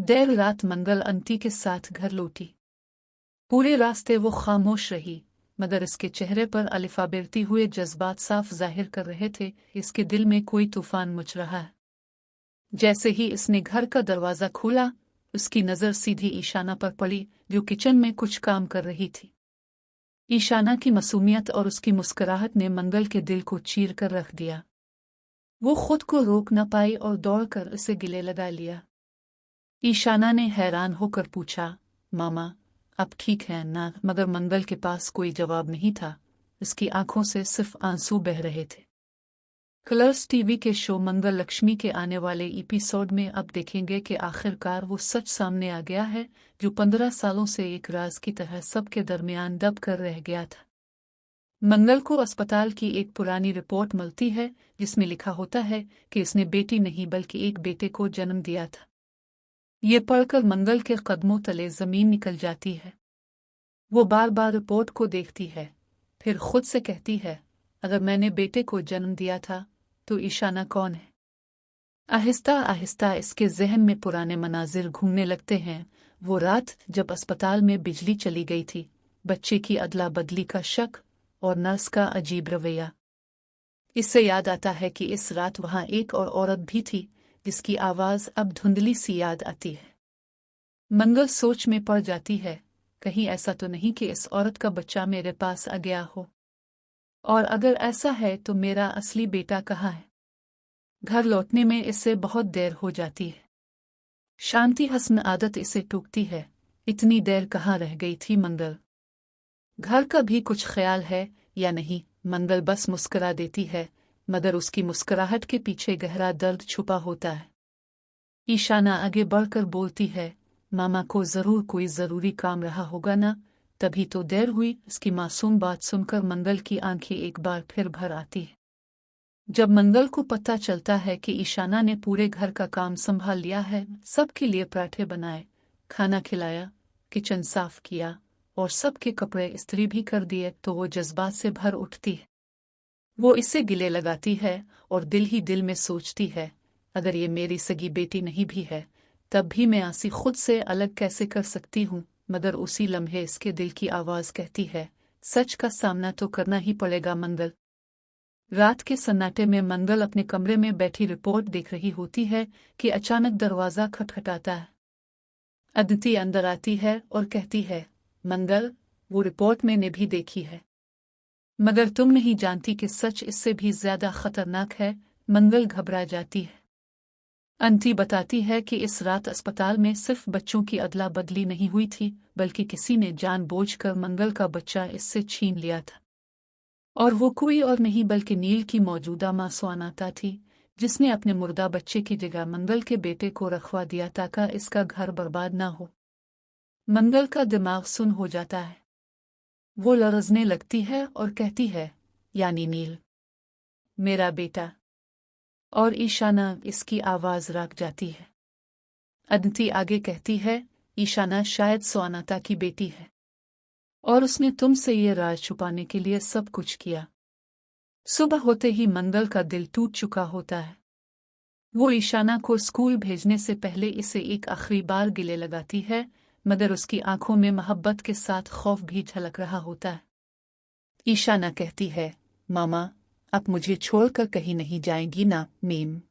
देर रात मंगल आंटी के साथ घर लौटी। पूरे रास्ते वो खामोश रही, मगर इसके चेहरे पर अलिफाबेरती हुए जज्बात साफ जाहिर कर रहे थे इसके दिल में कोई तूफान मच रहा है। जैसे ही इसने घर का दरवाज़ा खोला, उसकी नज़र सीधी ईशाना पर पड़ी जो किचन में कुछ काम कर रही थी। ईशाना की मासूमियत और उसकी मुस्कुराहट ने मंगल के दिल को चीर कर रख दिया। वो खुद को रोक न पाई और दौड़कर उसे गले लगा लिया। ईशाना ने हैरान होकर पूछा, मामा अब ठीक है ना? मगर मंगल के पास कोई जवाब नहीं था। उसकी आंखों से सिर्फ आंसू बह रहे थे। कलर्स टीवी के शो मंगल लक्ष्मी के आने वाले एपिसोड में अब देखेंगे कि आखिरकार वो सच सामने आ गया है जो 15 सालों से एक राज की तरह सबके दरमियान दब कर रह गया था। मंगल को अस्पताल की एक पुरानी रिपोर्ट मिलती है जिसमें लिखा होता है कि इसने बेटी नहीं बल्कि एक बेटे को जन्म दिया था। ये पढ़कर मंगल के कदमों तले जमीन निकल जाती है। वो बार बार रिपोर्ट को देखती है, फिर खुद से कहती है, अगर मैंने बेटे को जन्म दिया था तो ईशाना कौन है? आहिस्ता आहिस्ता इसके जहन में पुराने मनाजिर घूमने लगते हैं। वो रात जब अस्पताल में बिजली चली गई थी, बच्चे की अदला बदली का शक और नर्स का अजीब रवैया। इससे याद आता है कि इस रात वहां एक और औरत भी थी जिसकी आवाज अब धुंधली सी याद आती है। मंगल सोच में पड़ जाती है, कहीं ऐसा तो नहीं कि इस औरत का बच्चा मेरे पास आ गया हो? और अगर ऐसा है तो मेरा असली बेटा कहाँ है? घर लौटने में इससे बहुत देर हो जाती है। शांति हसन आदत इसे टूकती है, इतनी देर कहाँ रह गई थी मंगल? घर का भी कुछ ख्याल है या नहीं? मंगल बस मुस्कुरा देती है, मगर उसकी मुस्कुराहट के पीछे गहरा दर्द छुपा होता है। ईशाना आगे बढ़कर बोलती है, मामा को जरूर कोई जरूरी काम रहा होगा ना, तभी तो देर हुई। उसकी मासूम बात सुनकर मंगल की आंखें एक बार फिर भर आती है। जब मंगल को पता चलता है कि ईशाना ने पूरे घर का काम संभाल लिया है, सबके लिए पराठे बनाए, खाना खिलाया, किचन साफ किया और सबके कपड़े इस्त्री भी कर दिए, तो वो जज्बात से भर उठती है। वो इसे गिले लगाती है और दिल ही दिल में सोचती है, अगर ये मेरी सगी बेटी नहीं भी है तब भी मैं आसी खुद से अलग कैसे कर सकती हूँ? मगर उसी लम्हे इसके दिल की आवाज कहती है, सच का सामना तो करना ही पड़ेगा मंगल। रात के सन्नाटे में मंगल अपने कमरे में बैठी रिपोर्ट देख रही होती है कि अचानक दरवाजा खटखटाता है। अदिति अंदर आती है और कहती है, मंगल, वो रिपोर्ट मैंने भी देखी है, मगर तुम नहीं जानती कि सच इससे भी ज्यादा खतरनाक है। मंगल घबरा जाती है। आंटी बताती है कि इस रात अस्पताल में सिर्फ बच्चों की अदला बदली नहीं हुई थी, बल्कि किसी ने जानबूझकर मंगल का बच्चा इससे छीन लिया था। और वो कोई और नहीं बल्कि नील की मौजूदा मां स्वानाता थी, जिसने अपने मुर्दा बच्चे की जगह मंगल के बेटे को रखवा दिया ताकि इसका घर बर्बाद ना हो। मंगल का दिमाग सुन हो जाता है। वो लरजने लगती है और कहती है, यानी नील मेरा बेटा? और ईशाना इसकी आवाज रख जाती है। अदिति आगे कहती है, ईशाना शायद स्वानाता की बेटी है और उसने तुमसे ये राज छुपाने के लिए सब कुछ किया। सुबह होते ही मंगल का दिल टूट चुका होता है। वो ईशाना को स्कूल भेजने से पहले इसे एक आखिरी बार गिले लगाती है, मगर उसकी आंखों में मोहब्बत के साथ खौफ भी झलक रहा होता है। ईशाना कहती है, मामा आप मुझे छोड़कर कहीं नहीं जाएंगी ना? मीम।